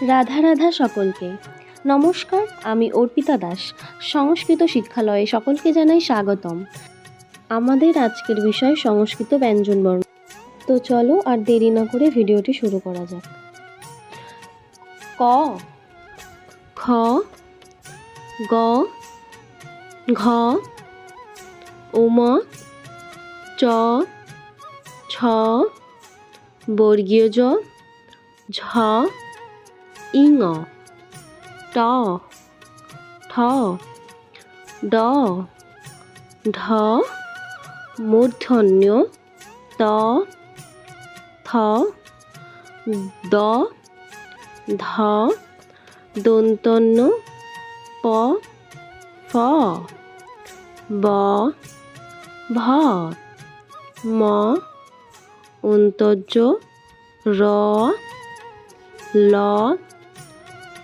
রাধা রাধা সকলকে নমস্কার। আমি অর্পিতা দাস, সংস্কৃত শিক্ষালয়ে সকলকে জানাই স্বাগতম। আমাদের আজকের বিষয় সংস্কৃত ব্যঞ্জনবর্ণ। তো চলো আর দেরি না করে ভিডিওটি শুরু করা যাক। ক, খ, গ, ঘ, উম, চ, ছ, বর্গীয় জ, ঝ, ইঙ, ট, ঠ, ড, ঢ, মূর্ধন্য ত, থ, দ, ধ, দন্তন্য প, ফ, ব, ভ, ম, অন্তর্য র, ল,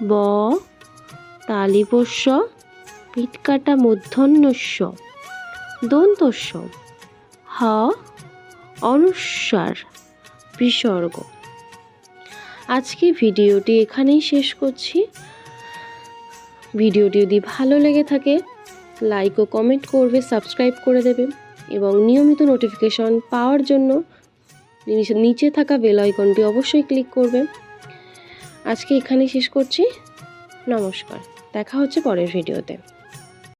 ব, তালিপস্য, পিটকাটা মূর্ধন্যস্য, দন্তস্য, হ, অনুস্বার, বিসর্গ। আজকে ভিডিওটি এখানেই শেষ করছি। ভিডিওটি যদি ভালো লেগে থাকে লাইক ও কমেন্ট করবে, সাবস্ক্রাইব করে দেবে এবং নিয়মিত নোটিফিকেশন পাওয়ার জন্য নিচে থাকা বেল আইকনটি অবশ্যই ক্লিক করবে। আজকে এখানেই শেষ করছি। নমস্কার, দেখা হচ্ছে পরের ভিডিওতে।